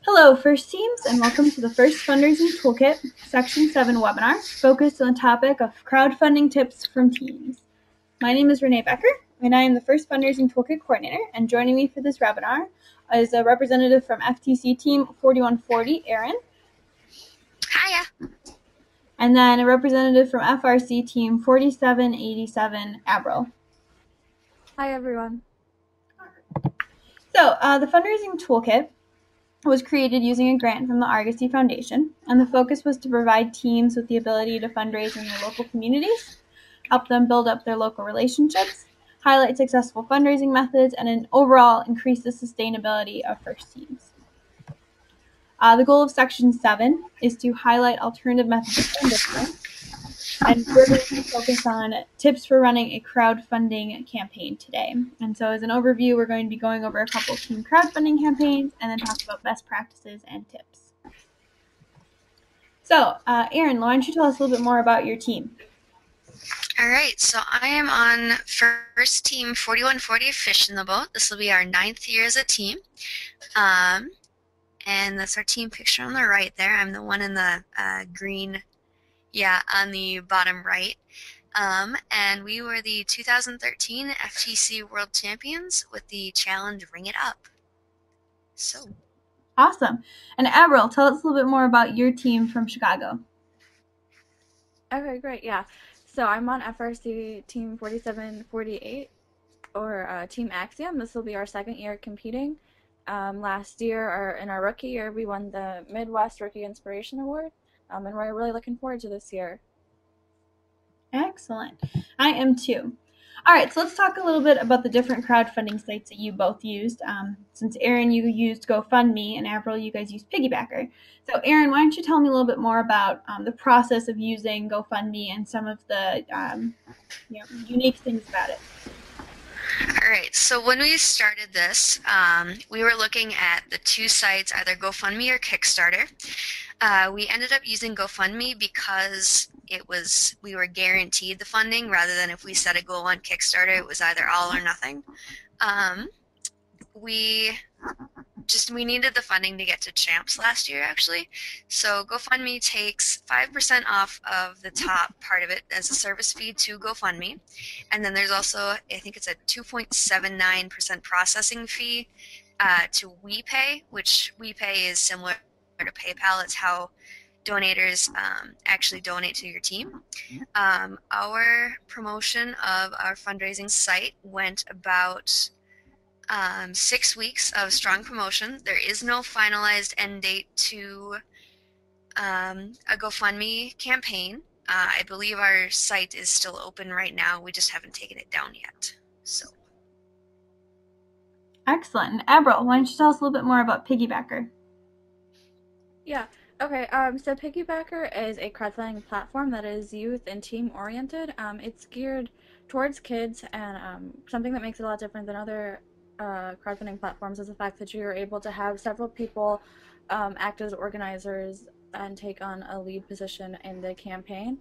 Hello, First Teams, and welcome to the First Fundraising Toolkit Section 7 webinar focused on the topic of crowdfunding tips from teams. My name is Renee Becker, and I am the First Fundraising Toolkit Coordinator, and joining me for this webinar is a representative from FTC Team 4140, Erin. Hiya. And then a representative from FRC Team 4787, Avril. Hi, everyone. So, the Fundraising Toolkit was created using a grant from the Argosy Foundation, and the focus was to provide teams with the ability to fundraise in their local communities, help them build up their local relationships, highlight successful fundraising methods, and overall increase the sustainability of First Teams. The goal of Section 7 is to highlight alternative methods of fundraising, and we're going to focus on tips for running a crowdfunding campaign today. And so as an overview, we're going to be going over a couple of team crowdfunding campaigns and then talk about best practices and tips. So, Erin, why don't you tell us a little bit more about your team? All right, so I am on First Team 4140 Fish in the Boat. This will be our 9th year as a team. And that's our team picture on the right there. I'm the one in the green, on the bottom right. And we were the 2013 FTC World Champions with the challenge Ring It Up. So awesome. And Avril, tell us a little bit more about your team from Chicago. Okay, great. Yeah. So I'm on FRC Team 4748, or Team Axiom. This will be our 2nd year competing. Last year, in our rookie year, we won the Midwest Rookie Inspiration Award, and we're really looking forward to this year. Excellent. I am too. All right, so let's talk a little bit about the different crowdfunding sites that you both used. Since Erin, you used GoFundMe, and Avril, you guys used Piggybacker. So Erin, why don't you tell me a little bit more about the process of using GoFundMe and some of the unique things about it? All right, so when we started this, we were looking at the 2 sites, either GoFundMe or Kickstarter. We ended up using GoFundMe because we were guaranteed the funding rather than if we set a goal on Kickstarter, it was either all or nothing. We needed the funding to get to Champs last year, actually. So GoFundMe takes 5% off of the top part of it as a service fee to GoFundMe. And then there's also, I think it's a 2.79% processing fee to WePay, which WePay is similar to PayPal. It's how donators actually donate to your team. Our promotion of our fundraising site went about 6 weeks of strong promotion. There is no finalized end date to a GoFundMe campaign. I believe our site is still open right now. We just haven't taken it down yet. So. Excellent. And Avril, why don't you tell us a little bit more about Piggybacker? Yeah. Okay. So Piggybacker is a crowdfunding platform that is youth and team oriented. It's geared towards kids, and something that makes it a lot different than other crowdfunding platforms is the fact that you're able to have several people act as organizers and take on a lead position in the campaign.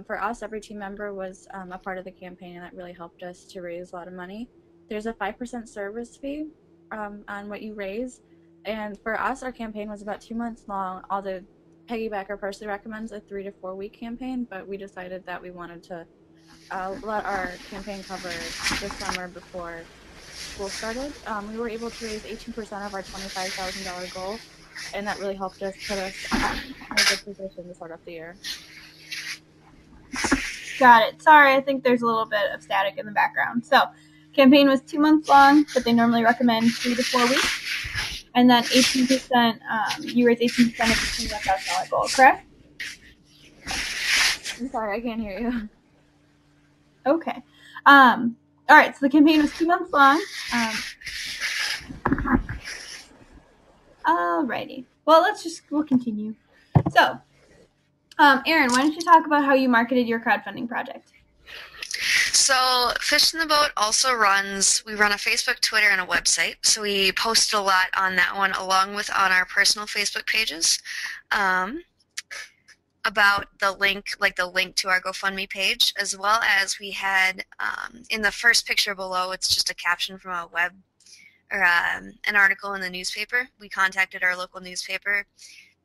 For us, every team member was a part of the campaign, and that really helped us to raise a lot of money. There's a 5% service fee on what you raise, and for us, our campaign was about 2 months long, although Piggybacker personally recommends a 3 to 4 week campaign, but we decided that we wanted to let our campaign cover the summer before school started. We were able to raise 18% of our $25,000 goal, and that really helped us put us in a good position to start off the year. Got it. Sorry, I think there's a little bit of static in the background. So, campaign was 2 months long, but they normally recommend 3 to 4 weeks. And then 18%, you raised 18% of the $25,000 goal, correct? I'm sorry, I can't hear you. Okay. All right, so the campaign was 2 months long. Alrighty. Well, we'll continue. So, Erin, why don't you talk about how you marketed your crowdfunding project? So Fish in the Boat also we run a Facebook, Twitter, and a website. So we posted a lot on that one along with on our personal Facebook pages about the link to our GoFundMe page, as well as we had in the first picture below, it's just a caption from a web an article in the newspaper. We contacted our local newspaper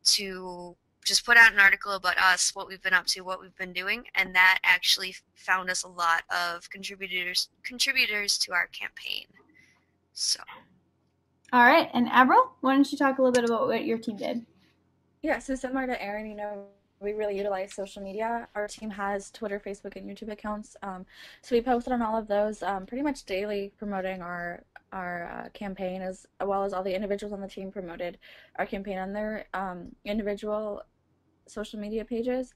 to just put out an article about us, what we've been up to, what we've been doing, and that actually found us a lot of contributors to our campaign. So. All right, and Avril, why don't you talk a little bit about what your team did? Yeah, so similar to Erin, we really utilize social media. Our team has Twitter, Facebook, and YouTube accounts. So we posted on all of those pretty much daily, promoting our campaign, as well as all the individuals on the team promoted our campaign on their individual social media pages.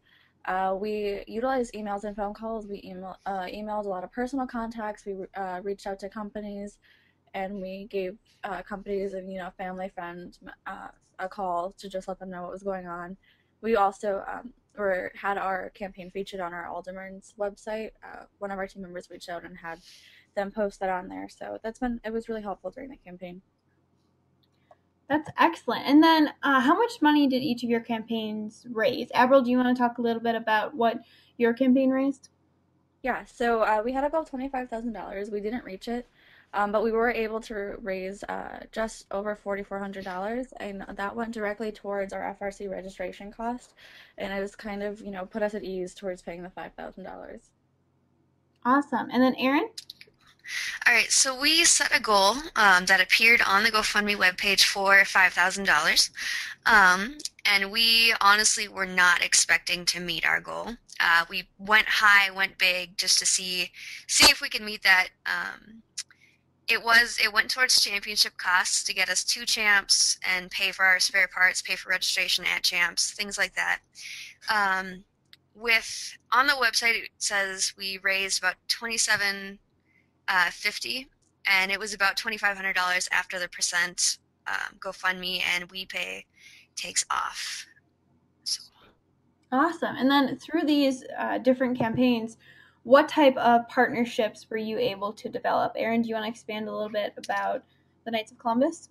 We utilized emails and phone calls. We emailed a lot of personal contacts. We reached out to companies, and we gave companies and family friends a call to just let them know what was going on. We also had our campaign featured on our Alderman's website. One of our team members reached out and had them post that on there. So it was really helpful during the campaign. That's excellent. And then how much money did each of your campaigns raise? Avril, do you want to talk a little bit about what your campaign raised? Yeah, so we had a goal of $25,000. We didn't reach it, but we were able to raise just over $4,400, and that went directly towards our FRC registration cost, and it was kind of, put us at ease towards paying the $5,000. Awesome. And then Erin? All right, so we set a goal that appeared on the GoFundMe webpage for $5,000, and we honestly were not expecting to meet our goal. We went high, went big, just to see if we could meet that. It went towards championship costs to get us 2 champs and pay for our spare parts, pay for registration at champs, things like that. On the website, it says we raised about $27.50, and it was about $2,500 after the percent GoFundMe and WePay takes off. So. Awesome. And then through these different campaigns, what type of partnerships were you able to develop? Erin, do you want to expand a little bit about the Knights of Columbus?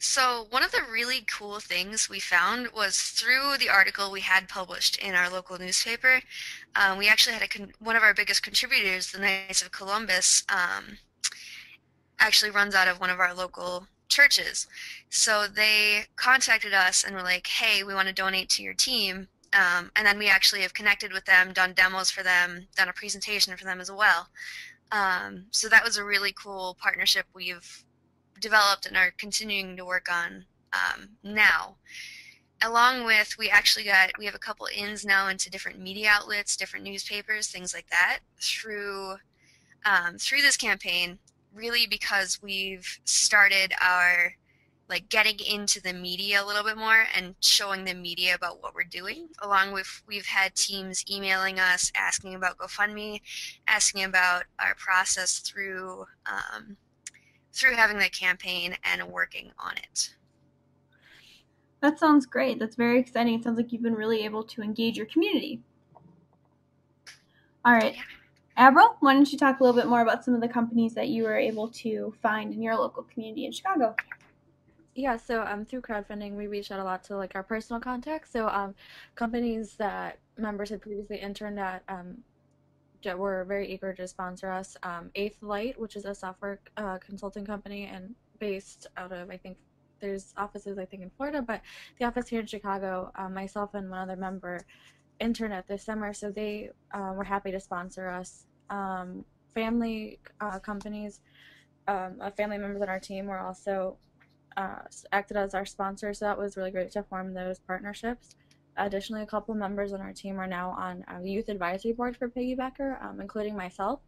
So one of the really cool things we found was through the article we had published in our local newspaper. We actually had one of our biggest contributors, the Knights of Columbus, actually runs out of one of our local churches. So they contacted us and were like, hey, we want to donate to your team. And then we actually have connected with them, done demos for them, done a presentation for them as well. So that was a really cool partnership we've developed and are continuing to work on now. Along with, we have a couple ins now into different media outlets, different newspapers, things like that through this campaign, really because we've started our getting into the media a little bit more and showing the media about what we're doing. Along with, we've had teams emailing us, asking about GoFundMe, asking about our process through having the campaign and working on it. That sounds great. That's very exciting. It sounds like you've been really able to engage your community. All right. Yeah. Avril, why don't you talk a little bit more about some of the companies that you were able to find in your local community in Chicago? Yeah, so through crowdfunding, we reached out a lot to our personal contacts. So companies that members had previously interned at were very eager to sponsor us. Eighth Light, which is a software consulting company and based out of, I think, there's offices, in Florida, but the office here in Chicago, myself and one other member interned at this summer, so they were happy to sponsor us. Family companies, family members on our team were also acted as our sponsors, so that was really great to form those partnerships. Additionally, a couple members on our team are now on the youth advisory board for Piggybacker, including myself.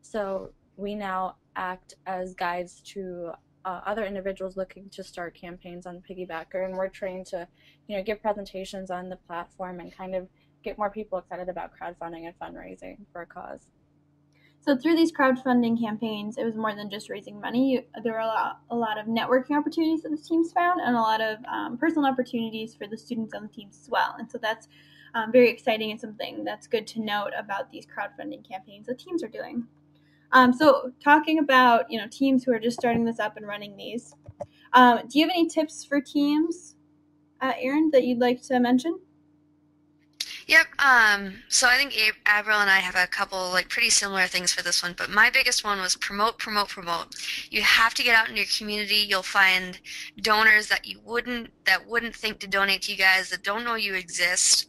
So we now act as guides to other individuals looking to start campaigns on Piggybacker, and we're trained to, give presentations on the platform and kind of get more people excited about crowdfunding and fundraising for a cause. So through these crowdfunding campaigns, it was more than just raising money. There were a lot of networking opportunities that the teams found, and a lot of personal opportunities for the students on the teams as well. And so that's very exciting and something that's good to note about these crowdfunding campaigns that teams are doing. So talking about teams who are just starting this up and running these, do you have any tips for teams, Erin, that you'd like to mention? Yep. So I think Avril and I have a couple like pretty similar things for this one, but my biggest one was promote, promote, promote. You have to get out in your community. You'll find donors that wouldn't think to donate to you guys, that don't know you exist,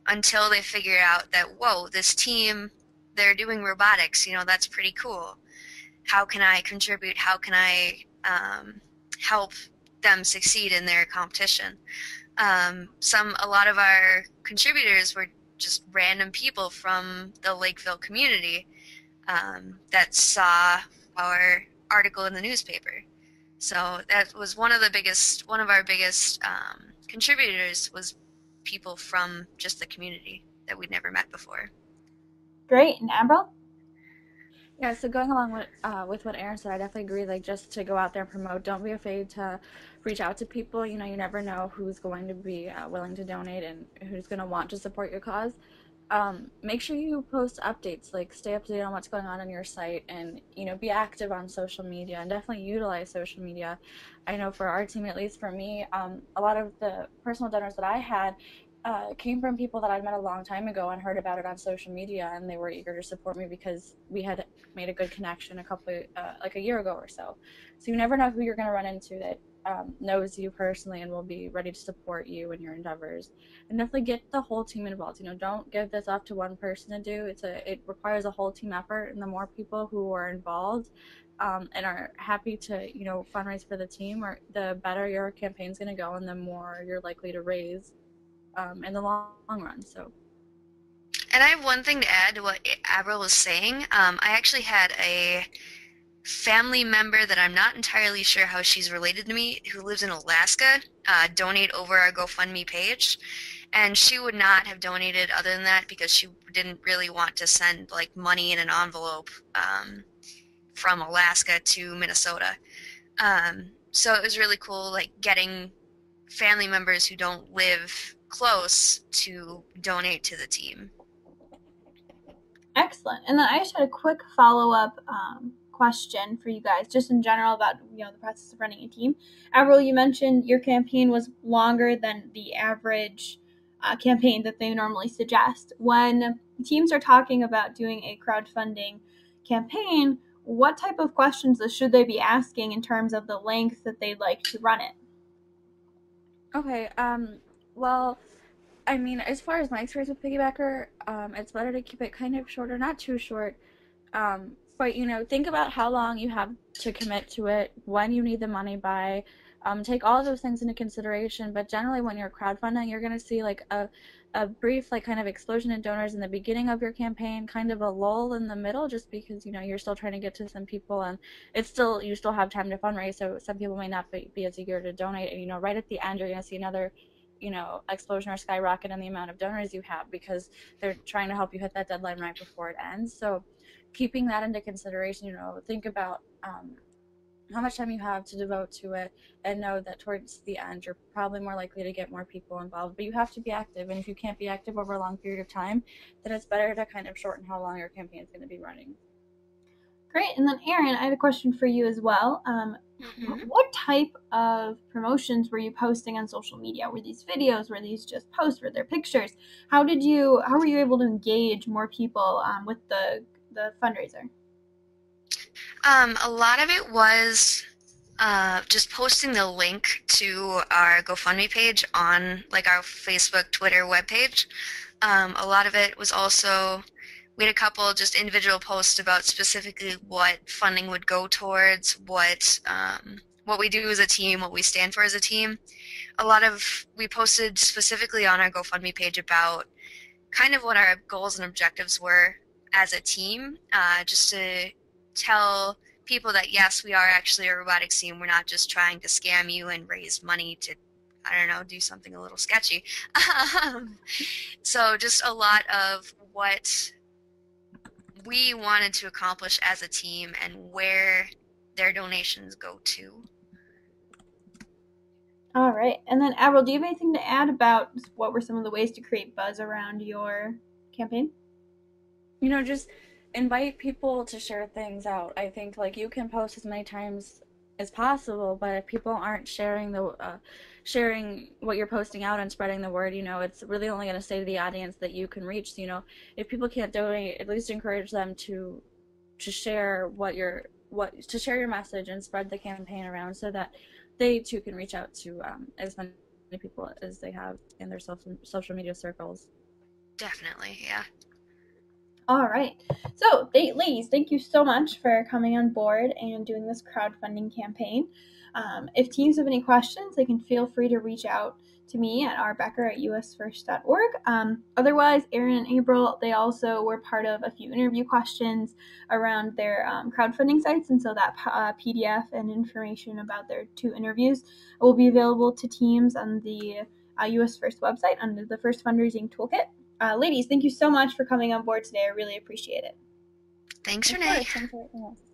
until they figure out that, whoa, this team, they're doing robotics. That's pretty cool. How can I contribute? How can I help them succeed in their competition? A lot of our contributors were just random people from the Lakeville community that saw our article in the newspaper. So that was one of our biggest contributors was people from just the community that we'd never met before. Great. And Avril? Yeah, so going along with what Aaron said, I definitely agree. Like, just to go out there and promote. Don't be afraid to reach out to people. You know, you never know who's going to be willing to donate and who's going to want to support your cause. Make sure you post updates. Like, stay up to date on what's going on your site, and be active on social media and definitely utilize social media. I know for our team, at least for me, a lot of the personal donors that I had came from people that I'd met a long time ago and heard about it on social media, and they were eager to support me because we had made a good connection like a year ago or so. So you never know who you're going to run into that knows you personally and will be ready to support you in your endeavors. And definitely get the whole team involved. Don't give this off to one person to do. It requires a whole team effort, and the more people who are involved and are happy to fundraise for the team, or the better your campaign's going to go, and the more you're likely to raise in the long run. So. And I have one thing to add to what Avril was saying. I actually had a family member that I'm not entirely sure how she's related to me, who lives in Alaska, donate over our GoFundMe page. And she would not have donated other than that because she didn't really want to send like money in an envelope from Alaska to Minnesota. So it was really cool, like getting family members who don't live close to donate to the team. Excellent. And then I just had a quick follow-up question for you guys, just in general about the process of running a team. Avril, you mentioned your campaign was longer than the average campaign that they normally suggest. When teams are talking about doing a crowdfunding campaign, what type of questions should they be asking in terms of the length that they'd like to run it? Okay. Well, I mean, as far as my experience with Piggybacker, it's better to keep it kind of shorter, not too short. But think about how long you have to commit to it, when you need the money by. Take all of those things into consideration. But generally, when you're crowdfunding, you're going to see like a brief, like, kind of explosion in donors in the beginning of your campaign, kind of a lull in the middle, just because you're still trying to get to some people, and you still have time to fundraise. So some people may not be as eager to donate, and right at the end, you're going to see another explosion or skyrocket in the amount of donors you have, because they're trying to help you hit that deadline right before it ends. So keeping that into consideration, think about how much time you have to devote to it, and know that towards the end you're probably more likely to get more people involved. But you have to be active, and if you can't be active over a long period of time, then it's better to kind of shorten how long your campaign is going to be running. Great. And then Aaron, I had a question for you as well. What type of promotions were you posting on social media? Were these videos? Were these just posts? Were there pictures? How were you able to engage more people with the fundraiser? A lot of it was just posting the link to our GoFundMe page on like our Facebook, Twitter webpage. A lot of it was also, we had a couple just individual posts about specifically what funding would go towards, what we do as a team, what we stand for as a team. We posted specifically on our GoFundMe page about kind of what our goals and objectives were as a team, just to tell people that yes, we are actually a robotics team. We're not just trying to scam you and raise money to, I don't know, do something a little sketchy. So just a lot of what we wanted to accomplish as a team and where their donations go to. All right. And then Avril, do you have anything to add about what were some of the ways to create buzz around your campaign? Just invite people to share things out. I think, like, you can post as many times is possible, but if people aren't sharing sharing what you're posting out and spreading the word, it's really only going to stay to the audience that you can reach. So, if people can't donate, at least encourage them to share to share your message and spread the campaign around so that they too can reach out to as many people as they have in their social media circles. Definitely, yeah. All right. So, ladies, thank you so much for coming on board and doing this crowdfunding campaign. If teams have any questions, they can feel free to reach out to me at rbecker@usfirst.org. Otherwise, Erin and April, they also were part of a few interview questions around their crowdfunding sites, and so that PDF and information about their 2 interviews will be available to teams on the US First website under the First Fundraising Tool Kit. Ladies, thank you so much for coming on board today. I really appreciate it. Thanks, Renee. Thanks for having us.